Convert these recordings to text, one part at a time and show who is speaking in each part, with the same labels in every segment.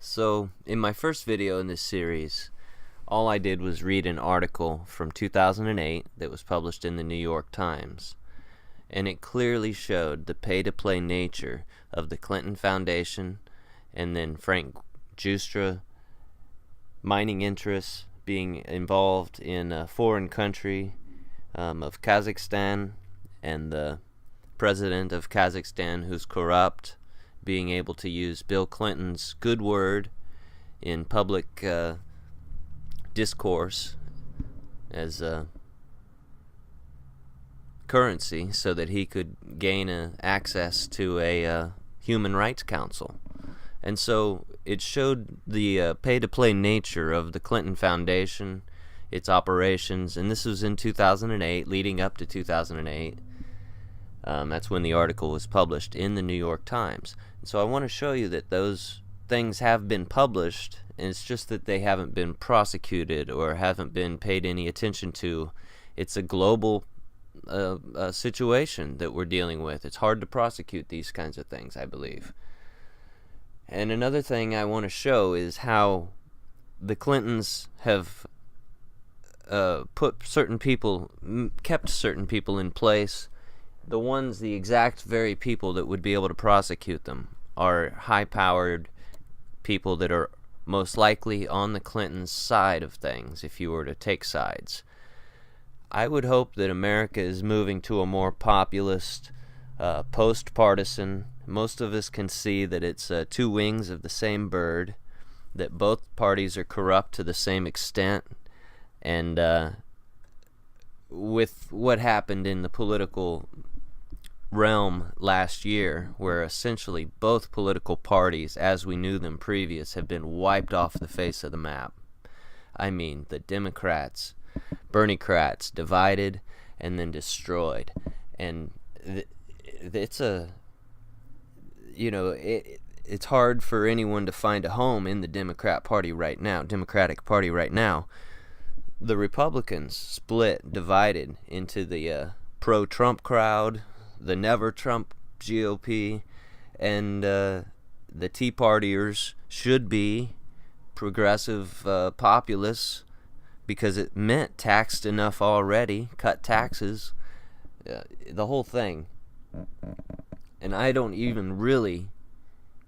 Speaker 1: So, in my first video in this series, all I did was read an article from 2008 that was published in the New York Times, and it clearly showed the pay-to-play nature of the Clinton Foundation and then Frank Justra mining interests being involved in a foreign country of Kazakhstan, and the president of Kazakhstan, who's corrupt, being able to use Bill Clinton's good word in public discourse as a currency so that he could gain access to a human rights council. And so it showed the pay-to-play nature of the Clinton Foundation, its operations, and this was in 2008, leading up to 2008. That's when the article was published in the New York Times. And so I want to show you that those things have been published, and it's just that they haven't been prosecuted or haven't been paid any attention to. It's a global situation that we're dealing with. It's hard to prosecute these kinds of things, I believe. And another thing I want to show is how the Clintons have kept certain people in place. The exact very people that would be able to prosecute them are high-powered people that are most likely on the Clintons' side of things, if you were to take sides. I would hope that America is moving to a more populist, post-partisan. Most of us can see that it's two wings of the same bird, that both parties are corrupt to the same extent, and with what happened in the political realm last year, where essentially both political parties, as we knew them previous, have been wiped off the face of the map. I mean, the Democrats, Bernie-crats, divided and then destroyed. And it's hard for anyone to find a home in the Democratic Party right now. The Republicans split, divided into the pro-Trump crowd, the never-Trump GOP, and the Tea Partiers should be progressive populists because it meant taxed enough already, cut taxes, the whole thing. And I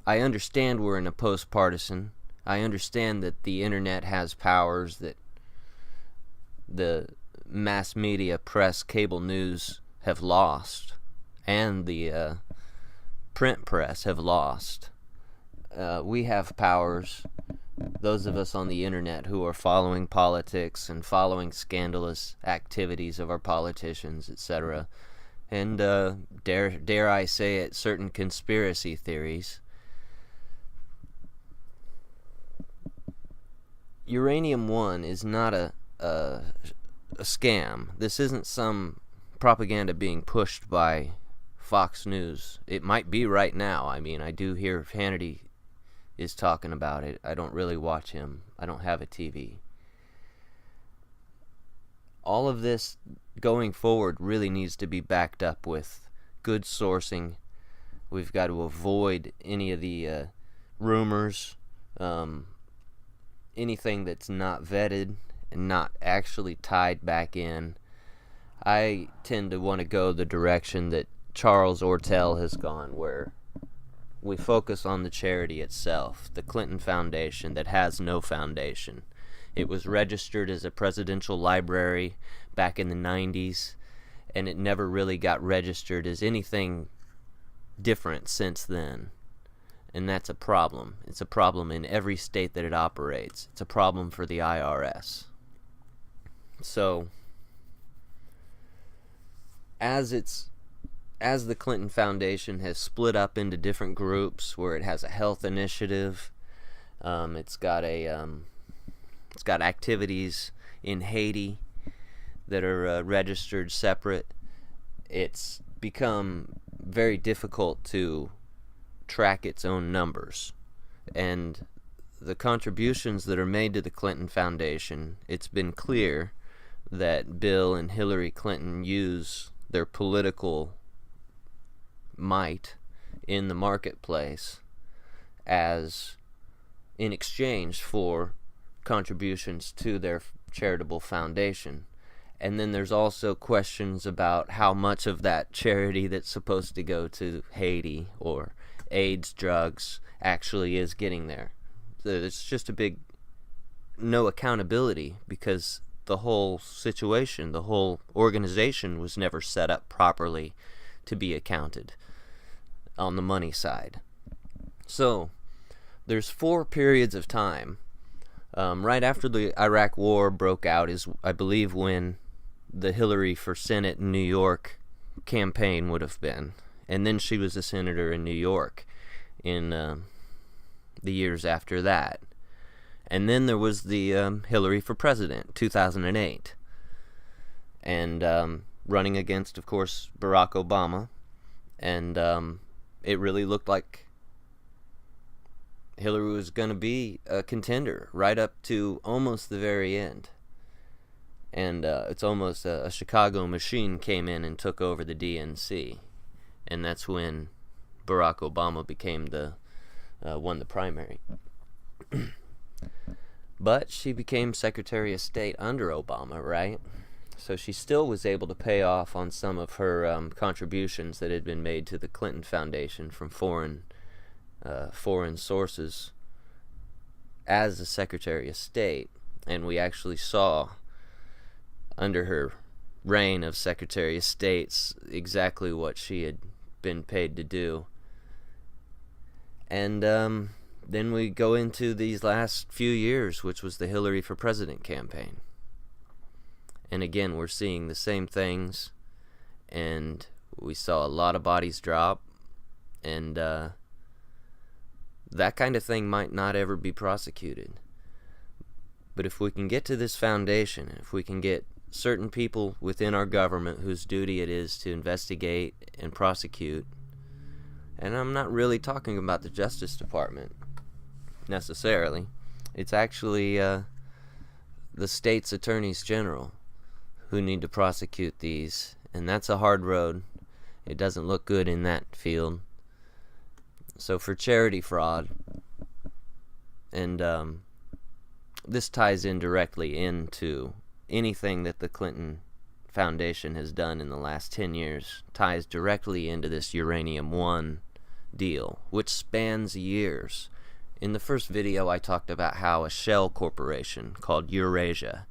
Speaker 1: understand we're in a post-partisan. I understand that the internet has powers that the mass media, press, cable news have lost, and the print press have lost. We have powers, those of us on the internet who are following politics and following scandalous activities of our politicians, etc., and dare I say it, certain conspiracy theories. UraniumOne is not a scam. This isn't some propaganda being pushed by Fox News. It might be right now. I mean, I do hear Hannity is talking about it. I don't really watch him. I don't have a TV. All of this going forward really needs to be backed up with good sourcing. We've got to avoid any of the rumors, anything that's not vetted and not actually tied back in. I tend to want to go the direction that Charles Ortel has gone, where we focus on the charity itself, the Clinton Foundation, that has no foundation. It was registered as a presidential library back in the 90s, and it never really got registered as anything different since then. And that's a problem. It's a problem in every state that it operates. It's a problem for the IRS. So, as the Clinton Foundation has split up into different groups, where it has a health initiative, it's got activities in Haiti that are registered separate. It's become very difficult to track its own numbers, and the contributions that are made to the Clinton Foundation, it's been clear that Bill and Hillary Clinton use their political might in the marketplace as in exchange for contributions to their charitable foundation. And then there's also questions about how much of that charity that's supposed to go to Haiti or AIDS drugs actually is getting there. So it's just a big no accountability, because the whole situation, the whole organization was never set up properly to be accounted on the money side. So there's 4 periods of time. Right after the Iraq War broke out is, I believe, when the Hillary for Senate in New York campaign would have been. And then she was a senator in New York in the years after that. And then there was the Hillary for President, 2008. And running against, of course, Barack Obama. And it really looked like Hillary was going to be a contender right up to almost the very end. And it's almost a Chicago machine came in and took over the DNC. And that's when Barack Obama became won the primary. But she became Secretary of State under Obama, right? So she still was able to pay off on some of her contributions that had been made to the Clinton Foundation from foreign sources as a Secretary of State. And we actually saw under her reign of Secretary of State exactly what she had been paid to do. And then we go into these last few years, which was the Hillary for President campaign. And again, we're seeing the same things, and we saw a lot of bodies drop, and that kind of thing might not ever be prosecuted. But if we can get to this foundation, if we can get certain people within our government whose duty it is to investigate and prosecute, and I'm not really talking about the Justice Department necessarily, it's actually the state's attorneys general who need to prosecute these, and that's a hard road. It doesn't look good in that field. So for charity fraud, and this ties in directly into anything that the Clinton Foundation has done in the last 10 years, ties directly into this UraniumOne deal, which spans years. In the first video, I talked about how a shell corporation called Eurasia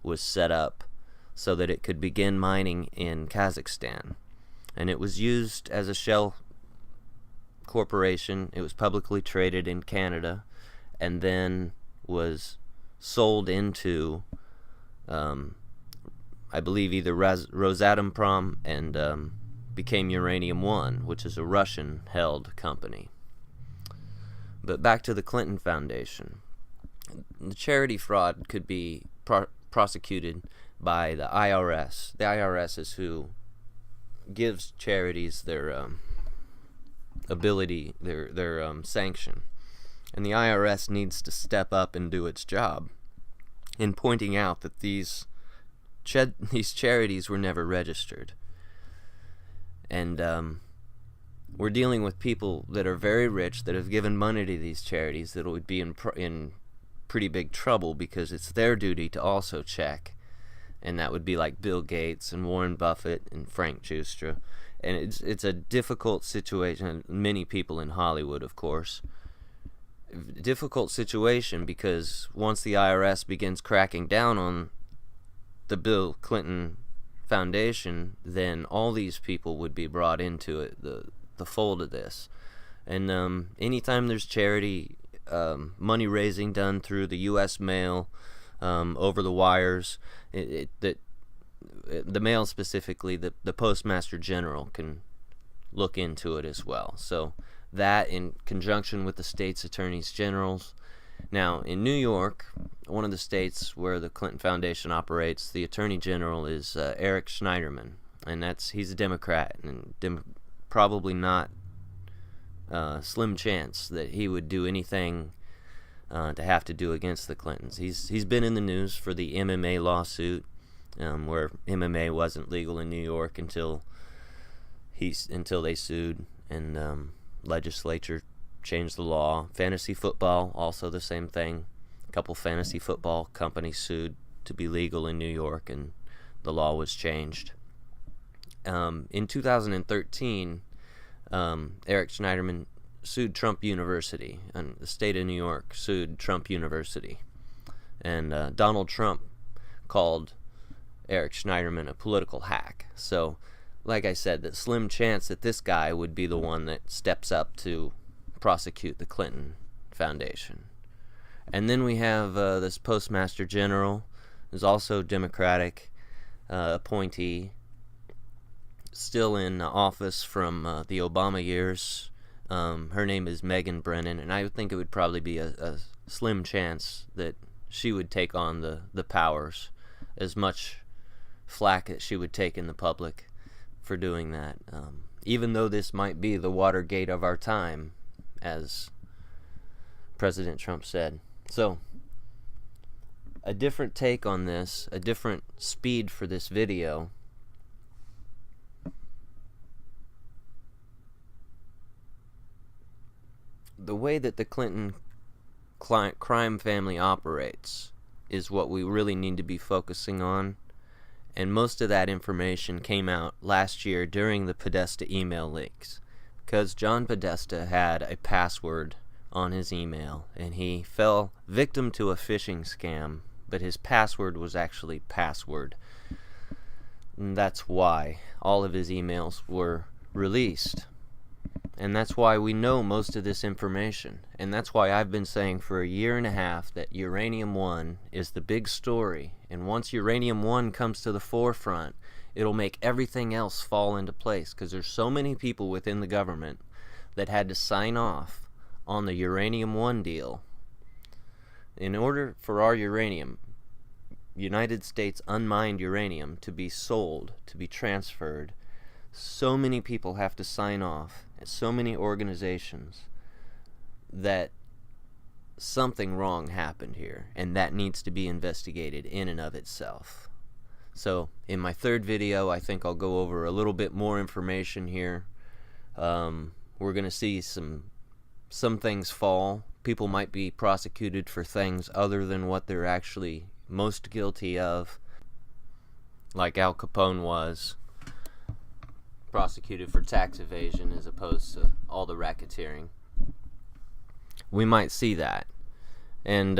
Speaker 1: was set up so that it could begin mining in Kazakhstan. And it was used as a shell corporation. It was publicly traded in Canada and then was sold into, I believe, either Rosatomprom and became UraniumOne, which is a Russian-held company. But back to the Clinton Foundation. The charity fraud could be prosecuted by the IRS. The IRS is who gives charities their ability, their sanction. And the IRS needs to step up and do its job in pointing out that these charities were never registered. And we're dealing with people that are very rich, that have given money to these charities, that would be in pretty big trouble because it's their duty to also check. And that would be like Bill Gates and Warren Buffett and Frank Chustra. And it's a difficult situation. Many people in Hollywood, of course. Difficult situation because once the IRS begins cracking down on the Bill Clinton Foundation, then all these people would be brought into it, the fold of this. And anytime there's charity money raising done through the U.S. mail, over the wires, the mail specifically, the Postmaster General can look into it as well. So that in conjunction with the state's attorneys generals. Now, in New York, one of the states where the Clinton Foundation operates, the Attorney General is Eric Schneiderman, and he's a Democrat, and probably not slim chance that he would do anything to have to do against the Clintons. He's been in the news for the MMA lawsuit, where MMA wasn't legal in New York until they sued, and legislature changed the law. Fantasy football, also the same thing. A couple fantasy football companies sued to be legal in New York, and the law was changed. In 2013, Eric Schneiderman sued Trump University, and the state of New York sued Trump University. And Donald Trump called Eric Schneiderman a political hack. So, like I said, the slim chance that this guy would be the one that steps up to prosecute the Clinton Foundation. And then we have this Postmaster General, who's also Democratic appointee, still in office from the Obama years. Her name is Megan Brennan, and I would think it would probably be a slim chance that she would take on the powers, as much flack that she would take in the public for doing that. Even though this might be the Watergate of our time, as President Trump said. So, a different take on this, a different speed for this video. The way that the Clinton crime family operates is what we really need to be focusing on, and most of that information came out last year during the Podesta email leaks, because John Podesta had a password on his email, and he fell victim to a phishing scam, but his password was actually password. And that's why all of his emails were released. And that's why we know most of this information. And that's why I've been saying for a year and a half that UraniumOne is the big story. And once UraniumOne comes to the forefront, it'll make everything else fall into place, because there's so many people within the government that had to sign off on the UraniumOne deal. In order for our uranium, United States unmined uranium, to be sold, to be transferred, so many people have to sign off, and so many organizations, that something wrong happened here, and that needs to be investigated in and of itself. So, in my third video, I think I'll go over a little bit more information here. We're going to see some things fall. People might be prosecuted for things other than what they're actually most guilty of, like Al Capone was prosecuted for tax evasion as opposed to all the racketeering. We might see that. And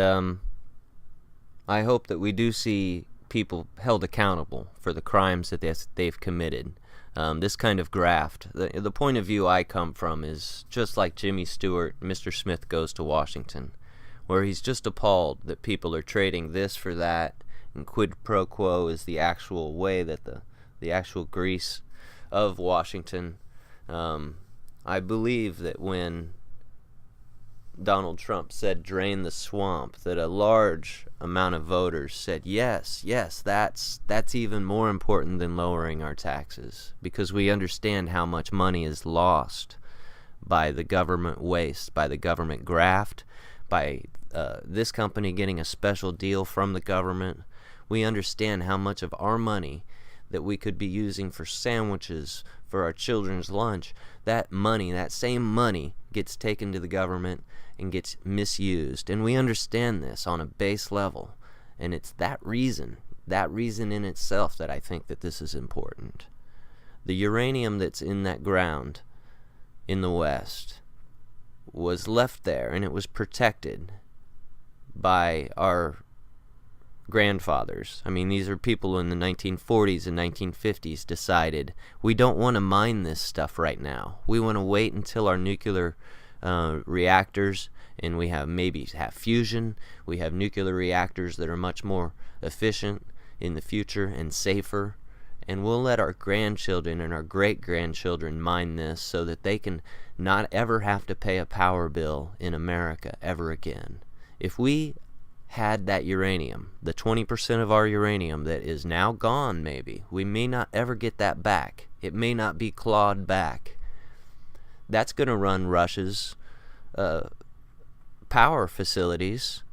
Speaker 1: I hope that we do see people held accountable for the crimes that they've committed. This kind of graft, the point of view I come from is just like Jimmy Stewart, Mr. Smith Goes to Washington, where he's just appalled that people are trading this for that, and quid pro quo is the actual way that the actual grease of Washington. I believe that when Donald Trump said drain the swamp, that a large amount of voters said yes, that's even more important than lowering our taxes, because we understand how much money is lost by the government waste, by the government graft, by this company getting a special deal from the government. We understand how much of our money that we could be using for sandwiches, for our children's lunch, that money, that same money, gets taken to the government and gets misused. And we understand this on a base level. And it's that reason in itself, that I think that this is important. The uranium that's in that ground in the West was left there, and it was protected by our grandfathers. I mean, these are people in the 1940s and 1950s decided, we don't want to mine this stuff right now. We want to wait until our nuclear reactors, and we have fusion. We have nuclear reactors that are much more efficient in the future and safer. And we'll let our grandchildren and our great-grandchildren mine this so that they can not ever have to pay a power bill in America ever again. If we had that uranium, the 20% of our uranium that is now gone, maybe, we may not ever get that back. It may not be clawed back. That's going to run Russia's power facilities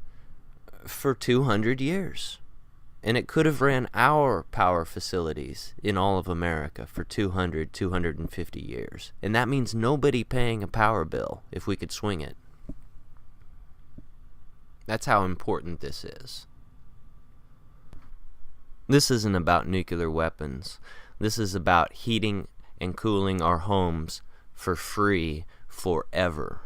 Speaker 1: for 200 years. And it could have ran our power facilities in all of America for 250 years. And that means nobody paying a power bill if we could swing it. That's how important this is. This isn't about nuclear weapons. This is about heating and cooling our homes for free forever.